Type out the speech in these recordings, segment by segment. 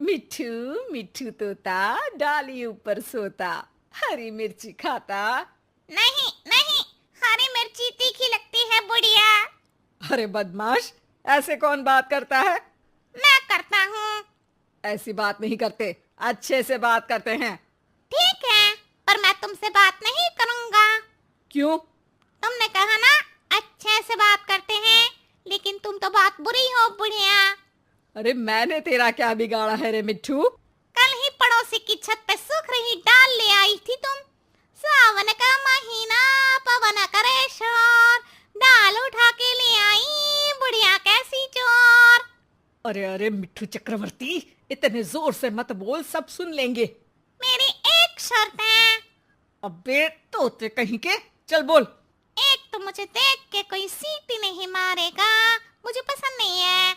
मिट्ठू मिट्ठू तोता डाली ऊपर सोता, हरी मिर्ची खाता। नहीं नहीं, हरी मिर्ची तीखी लगती है बुढ़िया। अरे बदमाश, ऐसे कौन बात करता है? मैं करता हूँ। ऐसी बात नहीं करते, अच्छे से बात करते हैं। ठीक है, पर मैं तुमसे बात नहीं करूँगा। क्यों? तुमने कहा ना अच्छे से बात करते हैं, लेकिन तुम तो बात बुरी हो बुढ़िया। अरे मैंने तेरा क्या बिगाड़ा है रे मिट्ठू? कल ही पड़ोसी की छत पे सूख रही डाल ले आई थी तुम। सावन का महीना, पवन करे शोर, डाल उठा के ले आई बुढ़िया कैसी चोर। अरे अरे मिट्ठू चक्रवर्ती, इतने जोर से मत बोल, सब सुन लेंगे। मेरी एक शर्त है। अबे तोते कहीं के, चल बोल। एक तो मुझे देख के कोई सीटी नहीं मारेगा, मुझे पसंद नहीं है।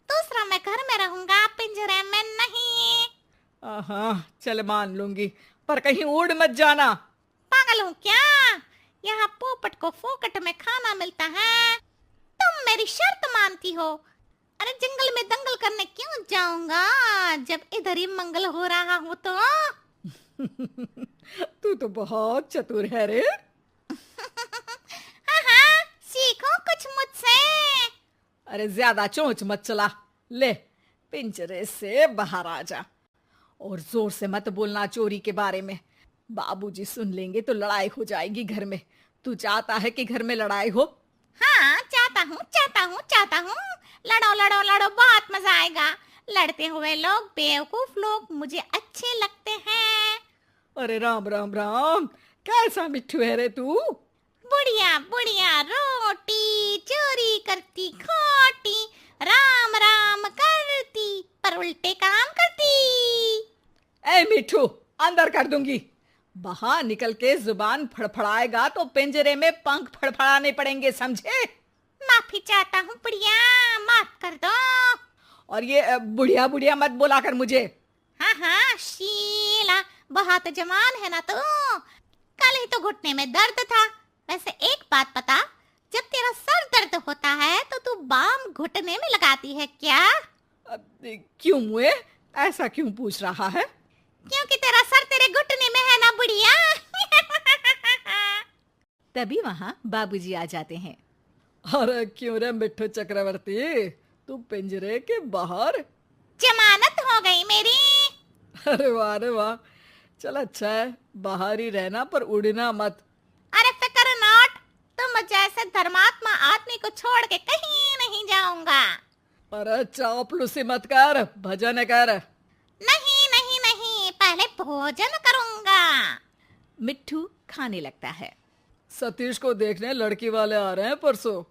दूसरा, मैं घर में रहूंगा, पिंजरे में नहीं। हाँ चल मान लूंगी, पर कहीं उड़ मत जाना। पागल हूँ क्या? यहाँ पोपट को फोकट में खाना मिलता है, तुम मेरी शर्त मानती हो? अरे जंगल में दंगल करने क्यों जाऊंगा, जब इधर ही मंगल हो रहा हो तो। तू तो बहुत चतुर है रे। हाँ हाँ, सीखो कुछ मुझसे। अरे ज्यादा चोंच मत चला, ले पिंजरे से बाहर आ जा। और जोर से मत बोलना चोरी के बारे में, बाबूजी सुन लेंगे तो लड़ाई हो जाएगी घर में। तू चाहता है कि घर में लड़ाई हो? हाँ चाहता हूँ चाहता हूँ चाहता हूँ। लड़ो लड़ो लड़ो, बहुत मजा आएगा। लड़ते हुए लोग, बेवकूफ लोग मुझे अच्छे लगते हैं। अरे राम राम राम, कैसा मिट्ठू है रे तू? बुढ़िया बुढ़िया रोटी चोरी करती खोटी, राम राम करती पर उल्टे काम करती। ए मिट्ठू, अंदर कर दूंगी। बाहर निकल के जुबान फड़फड़ाएगा तो पिंजरे में पंख फड़फड़ाने पड़ेंगे, समझे? माफी चाहता हूँ बुढ़िया, माफ कर दो। और ये बुढ़िया बुढ़िया मत बोला कर मुझे। हाँ हाँ शीला, बहुत जवान है ना तू। कल ही तो घुटने में दर्द था। वैसे एक बात बता, जब तेरा सर दर्द होता है तो तू बाम घुटने में लगाती है क्या? क्यों मुए, ऐसा क्यों पूछ रहा है? क्योंकि तेरा सर तेरे घुटने में है ना बुढ़िया। तभी वहाँ बाबूजी आ जाते हैं। अरे क्यों रे मिट्ठू चक्रवर्ती, तू पिंजरे के बाहर? जमानत हो गई मेरी। अरे वाह, चल अच्छा है, बाहर ही रहना पर उड़ना मत। अरे फिकर नॉट, तुम जैसे धर्मात्मा आदमी को छोड़ के कहीं नहीं जाऊंगा। अरे चापलूसी मत कर, भजन कर। नहीं नहीं नहीं, पहले भोजन करूंगा। मिट्ठू खाने लगता है। सतीश को देखने लड़की वाले आ रहे हैं परसों।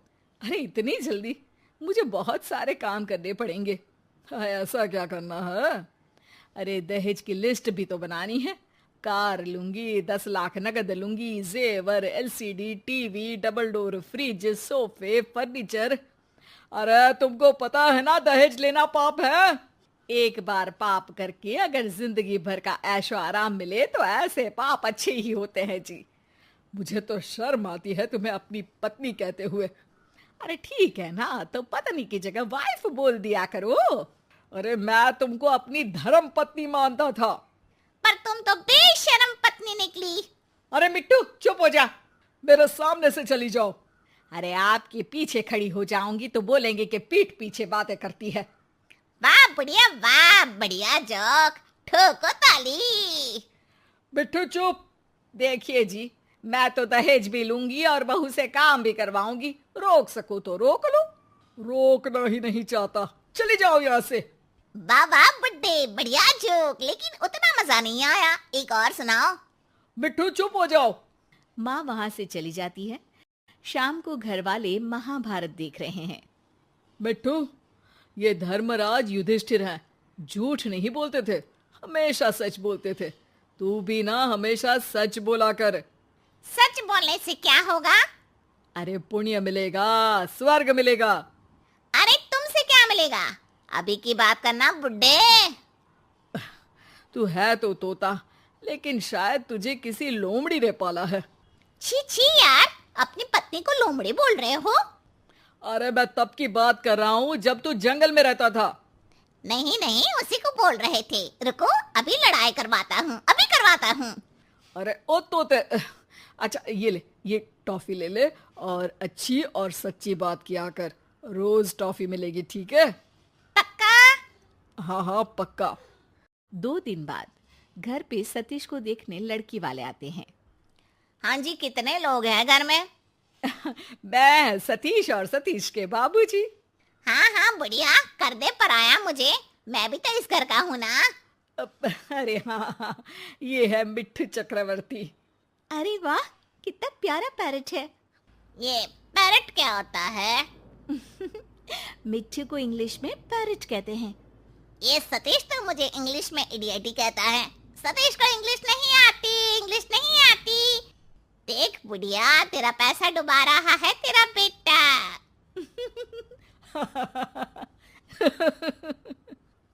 अरे इतनी जल्दी? मुझे बहुत सारे काम करने पड़ेंगे। ऐसा क्या करना है? अरे दहेज की लिस्ट भी तो बनानी है। कार लूंगी, 10 लाख नगद लूंगी, जेवर, LCD, TV, double door fridge, सोफे, फर्नीचर। अरे तुमको पता है ना दहेज लेना पाप है। एक बार पाप करके अगर जिंदगी भर का ऐशो आराम मिले तो ऐसे पाप अच्छे ही होते हैं जी। मुझे तो शर्म आती है तुम्हें अपनी पत्नी कहते हुए। अरे ठीक है ना, तो पत्नी की जगह वाइफ बोल दिया करो। अरे मैं तुमको अपनी धर्म पत्नी मानता था। पर तुम तो बेशर्म पत्नी निकली। अरे मिट्टू चुप हो जा, मेरे सामने से चली जाओ। अरे आपके पीछे खड़ी हो जाऊंगी तो बोलेंगे कि पीठ पीछे बातें करती है। वाह बुढ़िया वाह, बढ़िया जोक, ठोको ताली। मिट्टू चुप। देखिए जी, मैं तो दहेज भी लूंगी और बहू से काम भी करवाऊंगी। रोक सको तो रोक लो, रोकना ही नहीं चाहता, चली जाओ यहाँ से। वाह वाह बुड्ढे, बढ़िया जोक, लेकिन उतना मजा नहीं आया, एक और सुनाओ। मिट्टू चुप हो जाओ। माँ वहां से चली जाती है। शाम को घर वाले महाभारत देख रहे हैं। मिट्टू, ये धर्मराज युधिष्ठिर हैं, झूठ नहीं बोलते थे, हमेशा सच बोलते थे। तू भी ना हमेशा सच बोला कर। सच बोलने से क्या होगा? अरे पुण्य मिलेगा, स्वर्ग मिलेगा। अरे तुमसे क्या मिलेगा? अभी की बात करना बुड्ढे। तू है तो तोता, लेकिन शायद तुझे किसी लोमड़ी ने पाला है। छी छी यार, अपनी पत्नी को लोमड़ी बोल रहे हो? अरे मैं तब की बात कर रहा हूँ जब तू जंगल में रहता था। नहीं नहीं, उसी को बोल रहे थे। रुको, अभी लड़ाई करवाता हूँ, अभी करवाता हूँ। अरे ओ तोते, अच्छा ये ले, ये टॉफी ले ले और अच्छी और सच्ची बात किया कर। रोज टॉफी मिलेगी, ठीक है? पक्का? हाँ हाँ पक्का। 2 दिन बाद घर पे सतीश को देखने लड़की वाले आते हैं। हाँ जी, कितने लोग हैं घर में? मैं सतीश और सतीश के बाबूजी। हाँ हाँ बढ़िया, कर दे पराया मुझे, मैं भी तो इस घर का हूँ ना। अरे हाँ हाँ, ये है मिट्ठू चक्रवर्ती। अरे वाह, कितना प्यारा पैरट है। ये पैरट क्या होता है? मिट्टू को इंग्लिश में पैरट कहते हैं। ये सतीश तो मुझे इंग्लिश में इडियटी कहता है। सतीश को इंग्लिश नहीं आती, इंग्लिश नहीं आती। देख बुढ़िया, तेरा पैसा डुबा रहा है तेरा बेटा।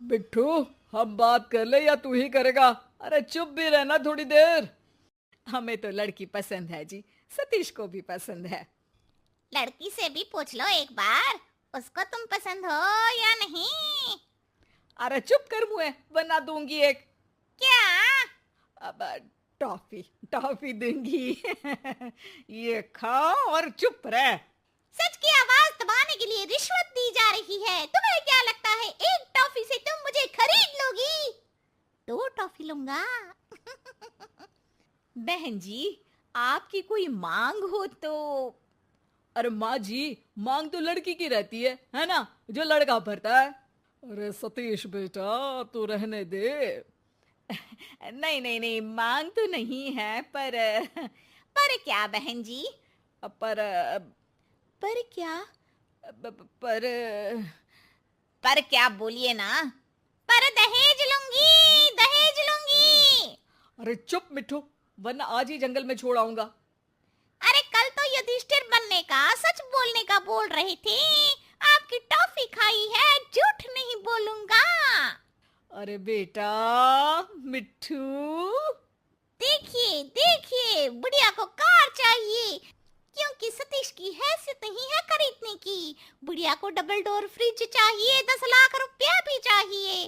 मिट्ठू, हम बात कर ले या तू ही करेगा? अरे चुप भी रहना थोड़ी देर। हमें तो लड़की पसंद है जी, सतीश को भी पसंद है। लड़की से भी पूछ लो एक बार, उसको तुम पसंद हो या नहीं? अरे चुप कर मुए, वरना दूंगी एक। क्या? अब टॉफी टॉफी दूंगी। ये खा और चुप रह। सच की आवाज दबाने के लिए रिश्वत दी जा रही है। तुम्हें क्या लगता है एक टॉफी से तुम मुझे खरीद लोगी? 2 टॉफी लूंगा। बहन जी, आपकी कोई मांग हो तो? अरे माँ जी, मांग तो लड़की की रहती है ना, जो लड़का भरता है। अरे सतीश बेटा, तू रहने दे। नहीं नहीं नहीं, मांग तो नहीं है, पर क्या बहन जी? पर पर क्या? पर पर क्या बोलिए ना। पर दहेज लूंगी, दहेज लूंगी। अरे चुप मिट्ठू, वरना आज ही जंगल में छोड़ आऊंगा। अरे कल तो युधिष्ठिर बनने का, सच बोलने का बोल रहे थे। आपकी टॉफी खाई है, झूठ नहीं बोलूंगा। अरे बेटा मिट्ठू। देखिए देखिए, बुढ़िया को कार चाहिए, क्योंकि सतीश की हैसियत नहीं है खरीदने की। बुढ़िया को डबल डोर फ्रिज चाहिए, 10 लाख रुपया भी चाहिए।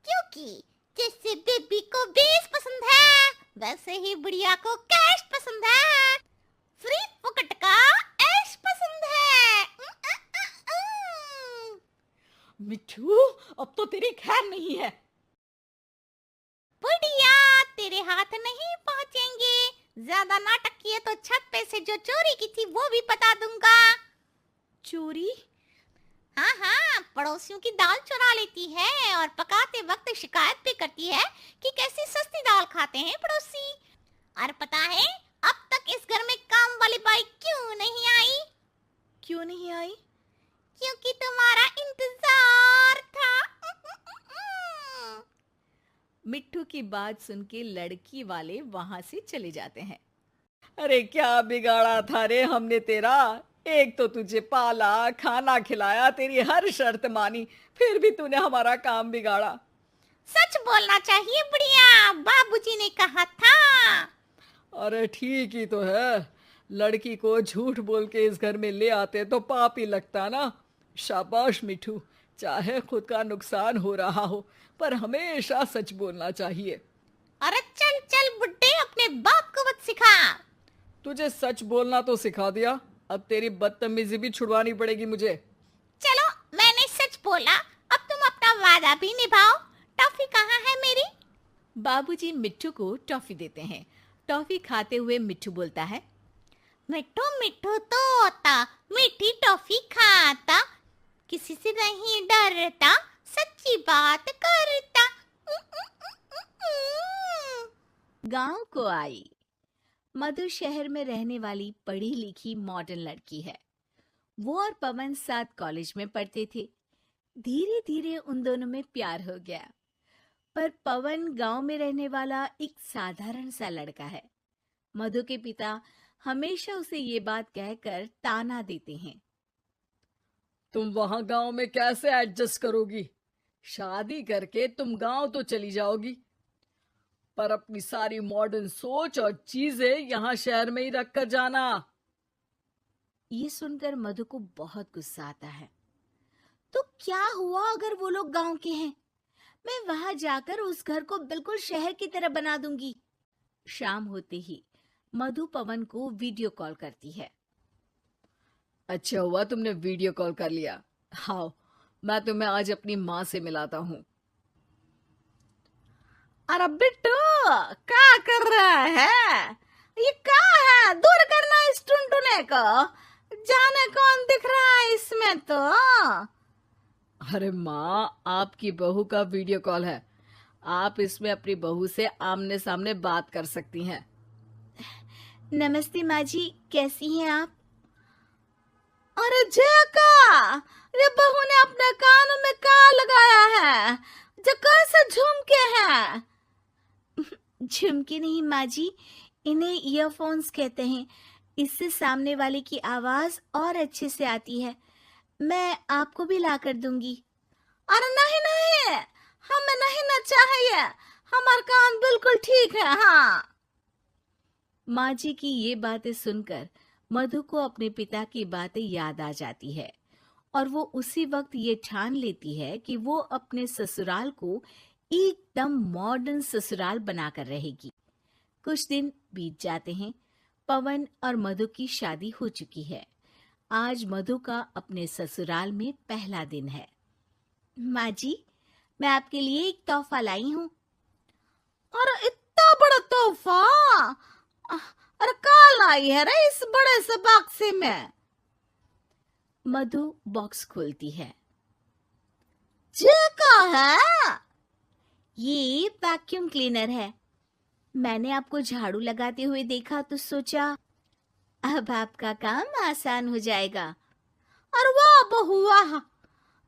क्योंकि जैसे बेबी को बेस पसंद है, वैसे ही बुढ़िया को कैश पसंद है। फ्री फुकट का ऐश पसंद है। मिट्ठू, अब तो तेरी खैर नहीं है। बुढ़िया, तेरे हाथ नहीं पहुंचेंगे। ज्यादा नाटक किए तो छत पे से जो चोरी की थी वो भी बता दूंगा। चोरी? हाँ हाँ, पड़ोसियों की दाल चुरा लेती है और पकाते वक्त शिकायत भी करती है कि कैसी सस्ती दाल खाते हैं पड़ोसी। और पता है अब तक इस घर में काम वाली बाई क्यों नहीं आई? क्यों नहीं आई? क्योंकि तुम्हारा इंतजार था। मिट्टू की बात सुन के लड़की वाले वहां से चले जाते हैं। अरे क्या बिगाड़ा था रे हमने तेरा। एक तो तुझे पाला, खाना खिलाया, तेरी हर शर्त मानी, फिर भी तूने हमारा काम बिगाड़ा। सच बोलना चाहिए बुढ़िया, बाबूजी ने कहा था। अरे ठीक ही तो है, लड़की को झूठ बोल के इस घर में ले आते तो पाप ही लगता ना। शाबाश मिठू, चाहे खुद का नुकसान हो रहा हो, पर हमेशा सच बोलना चाहिए। अरे चल चल बुड्ढे, अपने बाप को मत सिखा। तुझे सच बोलना तो सिखा दिया, अब तेरी बदतमीजी भी छुड़वानी पड़ेगी मुझे। चलो, मैंने सच बोला, अब तुम अपना वादा भी निभाओ। टॉफी कहाँ है मेरी? बाबूजी मिट्टू को टॉफी देते हैं। टॉफी खाते हुए मिट्टू बोलता है, मिट्टू मिट्टू तोता, मीठी टॉफी खाता, किसी से नहीं डरता, सच्ची बात करता। गांव को आई। मधु शहर में रहने वाली पढ़ी लिखी मॉडर्न लड़की है। वो और पवन साथ कॉलेज में पढ़ते थे। धीरे धीरे उन दोनों में प्यार हो गया। पर पवन गांव में रहने वाला एक साधारण सा लड़का है। मधु के पिता हमेशा उसे ये बात कहकर ताना देते हैं, तुम वहां गांव में कैसे एडजस्ट करोगी? शादी करके तुम गांव तो चली जाओगी, पर अपनी सारी मॉडर्न सोच और चीजें यहाँ शहर में ही रख कर जाना। ये सुनकर मधु को बहुत गुस्सा आता है। तो क्या हुआ अगर वो लोग गांव के हैं? मैं वहां जाकर उस घर को बिल्कुल शहर की तरह बना दूंगी। शाम होते ही मधु पवन को वीडियो कॉल करती है। अच्छा हुआ तुमने वीडियो कॉल कर लिया। हाँ, मैं तुम्हें आज अपनी माँ से मिलाता हूँ। अरे बिट्टू, क्या कर रहा है? ये क्या है? दूर करना इस टुनटुने को। जाने कौन दिख रहा है इसमें तो। अरे माँ, आपकी बहू का वीडियो कॉल है। आप इसमें अपनी बहू से आमने सामने बात कर सकती हैं। नमस्ते माँ जी, कैसी हैं आप? अरे जेका, ये बहू ने अपने कान में क्या लगाया है? जो कैसे झुमके हैं? झुमके नहीं माँ जी, इन्हें ईयरफोन्स कहते हैं। इससे सामने वाले की आवाज और अच्छे से आती है। मैं आपको भी ला कर दूंगी। अरे नहीं नहीं, हमें नहीं ना चाहिए। हमारा कान बिल्कुल ठीक है। हाँ। माँ जी की ये बातें सुनकर मधु को अपने पिता की बातें याद आ जाती है और वो उसी वक्त ये ठान लेती है कि वो अपने ससुराल को एकदम मॉडर्न ससुराल बनाकर रहेगी। कुछ दिन बीत जाते हैं। पवन और मधु की शादी हो चुकी है। आज मधु का अपने ससुराल में पहला दिन है। माँ जी, मैं आपके लिए एक तोहफा लाई हूँ। अरे इतना बड़ा तोहफा! अरे क्या लाई है रे इस बड़े से बक्से में? मधु बॉक्स खोलती है। ये क्या है? ये वैक्यूम क्लीनर है। मैंने आपको झाड़ू लगाते हुए देखा तो सोचा अब आपका काम आसान हो जाएगा। अरे वाह बहू वाह,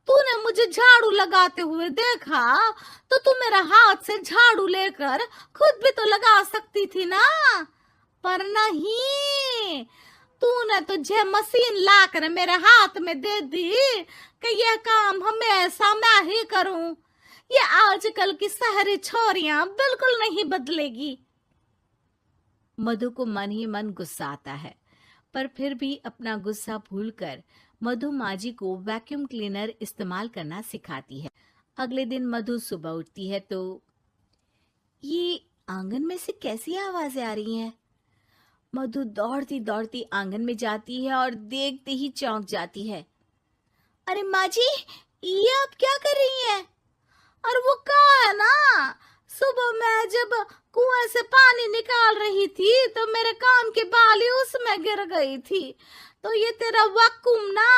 तूने मुझे झाड़ू लगाते हुए देखा तो तू मेरा हाथ से झाड़ू लेकर खुद भी तो लगा सकती थी ना। पर नहीं, तूने तुझे मशीन लाकर मेरे हाथ में दे दी कि यह काम हमेशा मैं ही करूं। ये आजकल की शहरी छोरियां बिल्कुल नहीं बदलेगी। मधु को मन ही मन गुस्सा आता है, पर फिर भी अपना गुस्सा भूलकर मधु माँ जी को वैक्यूम क्लीनर इस्तेमाल करना सिखाती है। अगले दिन मधु सुबह उठती है तो ये आंगन में से कैसी आवाजें आ रही हैं? मधु दौड़ती दौड़ती आंगन में जाती है और देखते ही चौंक जाती है। अरे माँ जी, ये आप क्या कर रही हैं? और वो कहा है ना, सुबह मैं जब कुएं से पानी निकाल रही थी तो मेरे कान की बाली उसमें गिर गई थी। तो ये तेरा वैक्यूम ना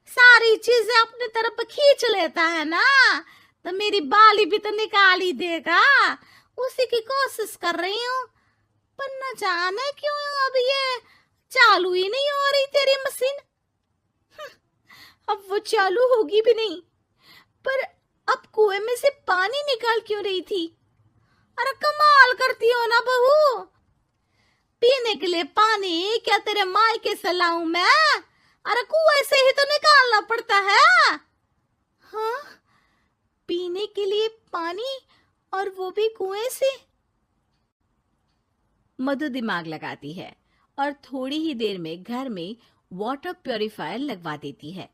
सारी चीजें अपनी तरफ खींच लेता है ना, तो मेरी बाली भी तो निकाल ही देगा। उसी की कोशिश कर रही हूँ, पर न जाने क्यों अब ये चालू ही नहीं हो रही तेरी मशीन। अब वो चालू होगी भी नहीं। पर अब कुएं में से पानी निकाल क्यों रही थी? अरे कमाल करती हो ना बहू। पीने के लिए पानी क्या तेरे मायके से लाऊं मैं? अरे कुएं से ही तो निकालना पड़ता है। हाँ, पीने के लिए पानी, और वो भी कुएं से। मधु दिमाग लगाती है और थोड़ी ही देर में घर में वाटर प्यूरिफायर लगवा देती है।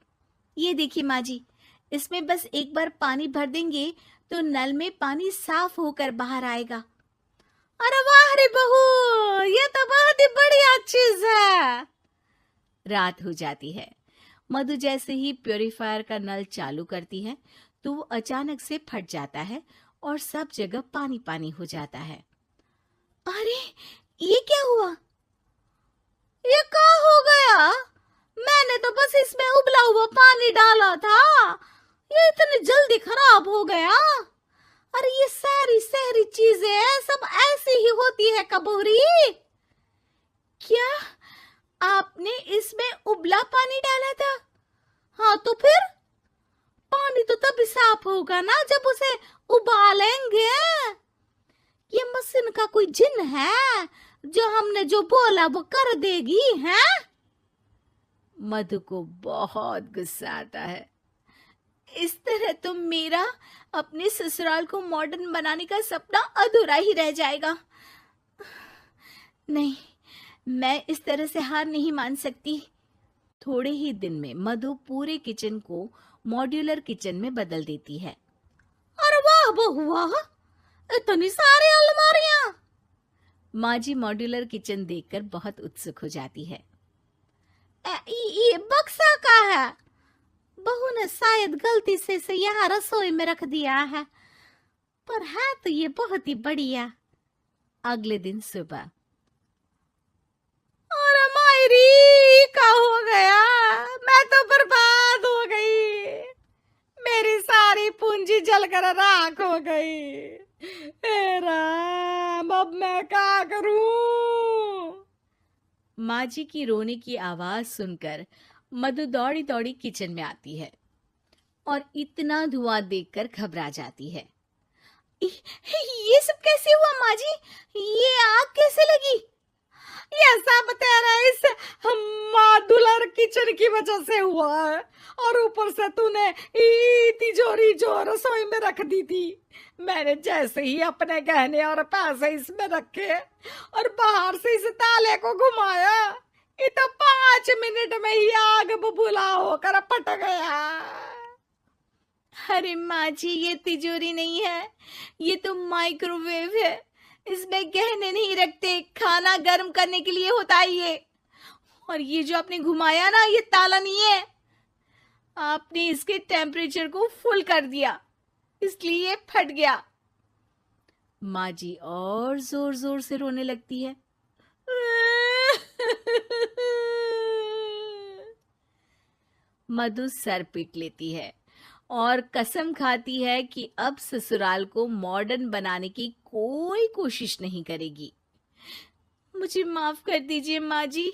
ये देखिए माँ जी, इसमें बस एक बार पानी भर देंगे तो नल में पानी साफ होकर बाहर आएगा। अरे वाह रे बहू, ये तो बहुत ही बढ़िया चीज है। रात हो जाती है। मधु जैसे ही प्यूरिफायर का नल चालू करती है तो वो अचानक से फट जाता है और सब जगह पानी पानी हो जाता है। अरे ये क्या हुआ? ये क्या हो गया? मैंने तो बस इसमें उबला हुआ पानी डाला था, ये इतनी जल्दी खराब हो गया। अरे ये सारी शहरी चीजें सब ऐसी ही होती है कबूरी। क्या आपने इसमें उबला पानी डाला था? हाँ तो फिर पानी तो तभी साफ होगा ना जब उसे उबालेंगे। ये मशीन का कोई जिन है जो हमने जो बोला वो कर देगी है? मधु को बहुत गुस्सा आता है। इस तरह तो मेरा अपने ससुराल को मॉडर्न बनाने का सपना अधूरा ही रह जाएगा। नहीं, मैं इस तरह से हार नहीं मान सकती। थोड़े ही दिन में मधु पूरे किचन को मॉड्यूलर किचन में बदल देती है। अरे वाह बहू वाह, इतनी सारी अलमारियां। माँ जी मॉड्यूलर किचन देखकर बहुत उत्सुक हो जाती है। ये बक्सा का है? बहू ने शायद गलती से इसे यहाँ रसोई में रख दिया है, पर है तो ये बहुत ही बढ़िया। अगले दिन सुबह। अरे मायरी, क्या हो गया? मैं तो बर्बाद हो गई, मेरी सारी पूंजी जलकर राख हो गई। हे राम, अब मैं क्या करूं? माँ जी की रोने की आवाज सुनकर मधु दौड़ी दौड़ी किचन में आती है और इतना धुआं देखकर घबरा जाती है। ये सब कैसे हुआ माँ जी? ये आग कैसे लगी? ये सब तेरा इस मॉड्यूलर किचन की वजह से हुआ है, और ऊपर से तूने तिजोरी जो रसोई में रख दी थी, मैंने जैसे ही अपने गहने और पैसे इसमें रखे और बाहर से इस ताले को घुमाया, ये तो 5 मिनट में ही आग बबूला होकर फट गया। अरे माँ जी, ये तिजोरी नहीं है, ये तो माइक्रोवेव है। इसमें गहने नहीं रखते, खाना गर्म करने के लिए होता है ये। और ये जो आपने घुमाया ना, ये ताला नहीं है, आपने इसके टेम्परेचर को फुल कर दिया, इसलिए ये फट गया। माँ जी और जोर जोर से रोने लगती है। मधु सर पीट लेती है और कसम खाती है कि अब ससुराल को मॉडर्न बनाने की कोई कोशिश नहीं करेगी। मुझे माफ कर दीजिए माँ जी,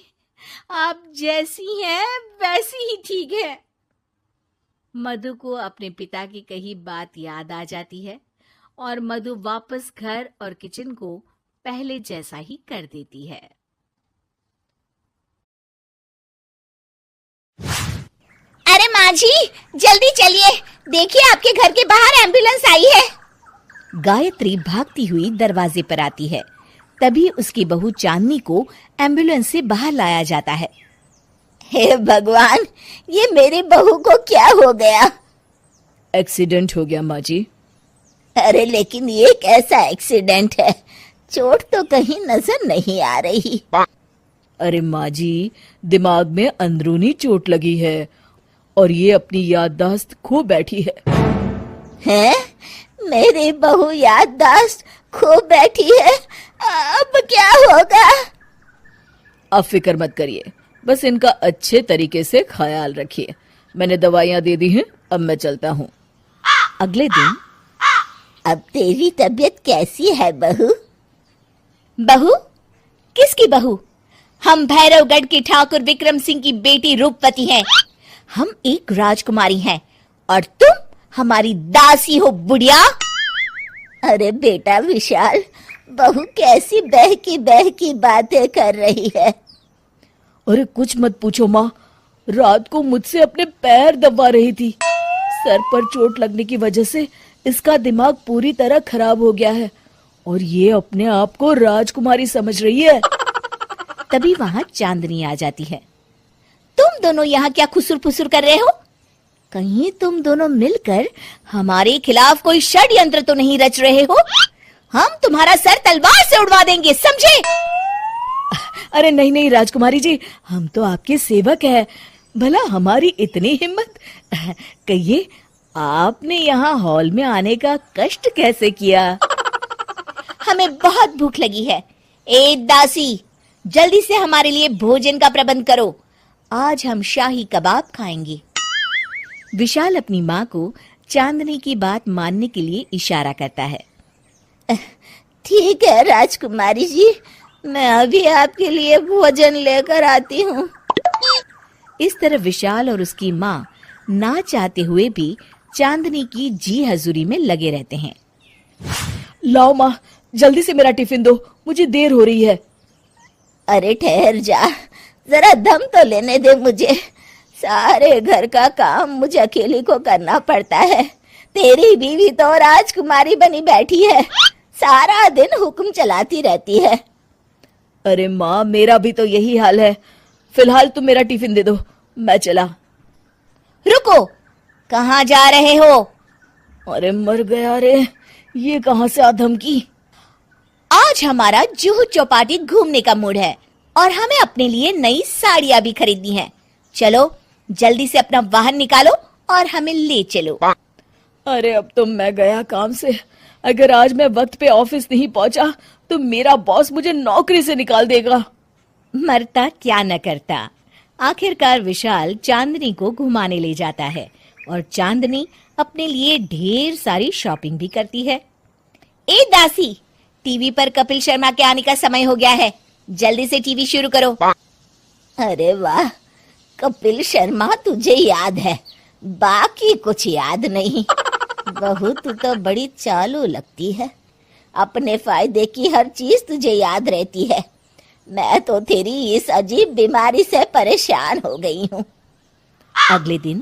आप जैसी हैं वैसी ही ठीक है। मधु को अपने पिता की कही बात याद आ जाती है और मधु वापस घर और किचन को पहले जैसा ही कर देती है। अरे माँ जी, जल्दी चलिए, देखिए आपके घर के बाहर एम्बुलेंस आई है। गायत्री भागती हुई दरवाजे पर आती है। तभी उसकी बहू चांदनी को एम्बुलेंस से बाहर लाया जाता है। हे भगवान, ये मेरी बहू को क्या हो गया? एक्सीडेंट हो गया माँ जी। अरे लेकिन ये कैसा एक्सीडेंट है? चोट तो कहीं नजर नहीं आ रही। अरे माँ जी, दिमाग में अंदरूनी चोट लगी है और ये अपनी याददाश्त खो बैठी है। हैं? मेरी बहू याददाश्त खो बैठी है, अब क्या होगा? आप फिक्र मत करिए, बस इनका अच्छे तरीके से ख्याल रखिए। मैंने दवाइयाँ दे दी हैं, अब मैं चलता हूँ। अगले दिन। अब तेरी तबीयत कैसी है बहू? बहू? किसकी बहू? हम भैरवगढ़ के ठाकुर विक्रम सिंह की बेटी रूपवती हैं। हम एक राजकुमारी हैं और तुम हमारी दासी हो बुढ़िया। अरे बेटा विशाल, बहू कैसी बहकी बातें कर रही है। अरे कुछ मत पूछो माँ, रात को मुझसे अपने पैर दबा रही थी। सर पर चोट लगने की वजह से इसका दिमाग पूरी तरह खराब हो गया है और ये अपने आप को राजकुमारी समझ रही है। तभी वहाँ चांदनी आ जाती है। तुम दोनों यहाँ क्या खुसुर फुसुर कर रहे हो? कहीं तुम दोनों मिलकर हमारे खिलाफ कोई षड्यंत्र तो नहीं रच रहे हो? हम तुम्हारा सर तलवार से उड़वा देंगे, समझे? अरे नहीं नहीं राजकुमारी जी, हम तो आपके सेवक हैं। भला हमारी इतनी हिम्मत? कहिए, आपने यहाँ हॉल में आने का कष्ट कैसे किया? हमें बहुत भूख लगी है। ए दासी, जल्दी से हमारे लिए भोजन का प्रबंध करो। आज हम शाही कबाब खाएंगे। विशाल अपनी माँ को चांदनी की बात मानने के लिए इशारा करता है। ठीक है राजकुमारी जी, मैं अभी आपके लिए भोजन लेकर आती हूँ। इस तरह विशाल और उसकी माँ ना चाहते हुए भी चांदनी की जी हजूरी में लगे रहते हैं। लाओ माँ, जल्दी से मेरा टिफिन दो, मुझे देर हो रही है। अरे ठहर जा, जरा दम तो लेने दे मुझे। सारे घर का काम मुझे अकेली को करना पड़ता है। तेरी बीवी तो राजकुमारी बनी बैठी है, सारा दिन हुक्म चलाती रहती है। अरे माँ, मेरा भी तो यही हाल है। फिलहाल तुम मेरा टिफिन दे दो, मैं चला। रुको, कहाँ जा रहे हो? अरे मर गया रे, ये कहाँ से आ धमकी? आज हमारा जुहू चौपाटी घूमने का मूड है और हमें अपने लिए नई साड़ियाँ भी खरीदनी है। चलो जल्दी से अपना वाहन निकालो और हमें ले चलो। अरे अब तो मैं गया काम से। अगर आज मैं वक्त पे ऑफिस नहीं पहुंचा तो मेरा बॉस मुझे नौकरी से निकाल देगा। मरता क्या न करता। आखिरकार विशाल चांदनी को घुमाने ले जाता है और चांदनी अपने लिए ढेर सारी शॉपिंग भी करती है। ए दासी, टीवी पर कपिल शर्मा के आने का समय हो गया है, जल्दी से टीवी शुरू करो। अरे वाह, कपिल शर्मा तुझे याद है, बाकी कुछ याद नहीं। बहू तू तो बड़ी चालू लगती है, अपने फायदे की हर चीज तुझे याद रहती है। मैं तो तेरी इस अजीब बीमारी से परेशान हो गई हूँ। अगले दिन,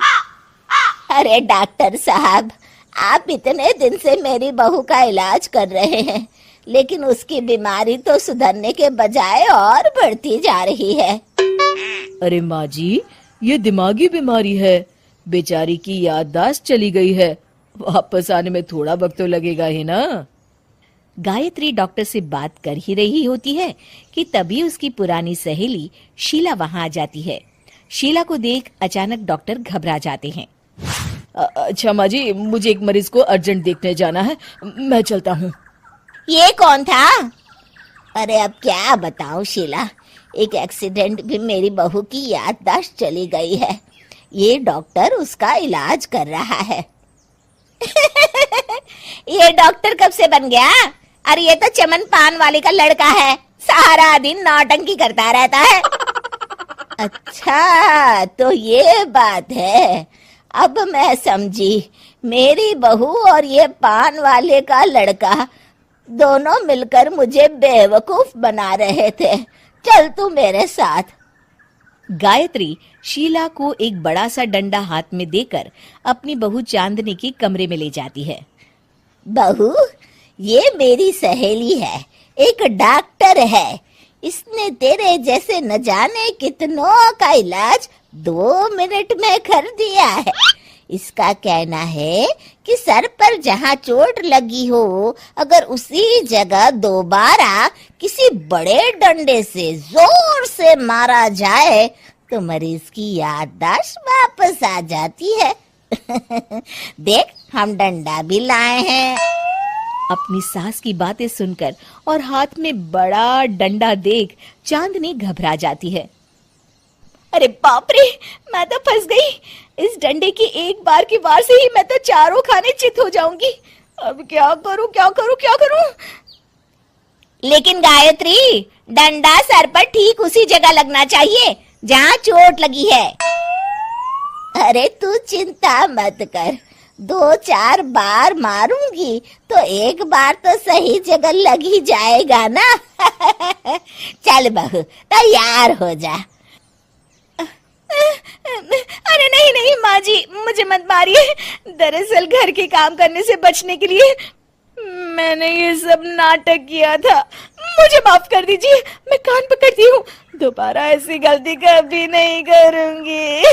अरे डॉक्टर साहब, आप इतने दिन से मेरी बहू का इलाज कर रहे हैं, लेकिन उसकी बीमारी तो सुधरने के बजाय और बढ़ती जा रही है। अरे माँ जी, ये दिमागी बीमारी है, बेचारी की याददाश्त चली गई है, वापस आने में थोड़ा वक्त तो लगेगा ही ना। गायत्री डॉक्टर से बात कर ही रही होती है कि तभी उसकी पुरानी सहेली शीला वहां आ जाती है। शीला को देख अचानक डॉक्टर घबरा जाते हैं। अच्छा माँ जी, मुझे एक मरीज को अर्जेंट देखने जाना है, मैं चलता हूँ। ये कौन था? अरे अब क्या बताऊं शीला, एक एक्सीडेंट भी मेरी बहू की याददाश्त चली गई है। ये डॉक्टर उसका इलाज कर रहा है। ये डॉक्टर कब से बन गया? अरे ये तो चमन पान वाले का लड़का है, सारा दिन नौटंकी करता रहता है। अच्छा तो ये बात है, अब मैं समझी। मेरी बहू और ये पान वाले का लड़का दोनों मिलकर मुझे बेवकूफ बना रहे थे। चल तू मेरे साथ। गायत्री शीला को एक बड़ा सा डंडा हाथ में देकर अपनी बहू चांदनी के कमरे में ले जाती है। बहू, ये मेरी सहेली है, एक डॉक्टर है। इसने तेरे जैसे न जाने कितनों का इलाज 2 मिनट में कर दिया है। इसका कहना है कि सर पर जहाँ चोट लगी हो, अगर उसी जगह दोबारा किसी बड़े डंडे से जोर से मारा जाए तो मरीज की याददाश्त वापस आ जाती है। देख, हम डंडा भी लाए हैं। अपनी सास की बातें सुनकर और हाथ में बड़ा डंडा देख चांदनी घबरा जाती है। अरे बाप रे, मैं तो फंस गई। इस डंडे की एक बार की वार से ही मैं तो चारों खाने चित हो जाऊंगी। अब क्या करूं, क्या करूं, क्या करूं? लेकिन गायत्री, डंडा सर पर ठीक उसी जगह लगना चाहिए जहाँ चोट लगी है। अरे तू चिंता मत कर, 2-4 बार मारूंगी तो एक बार तो सही जगह लग ही जाएगा ना। चल बहू, तैयार हो जा। अरे नहीं नहीं माँ जी, मुझे मत मारिए। दरअसल घर के काम करने से बचने के लिए मैंने ये सब नाटक किया था, मुझे माफ कर दीजिए। मैं कान पकड़ती हूँ, दोबारा ऐसी गलती कभी नहीं करूंगी।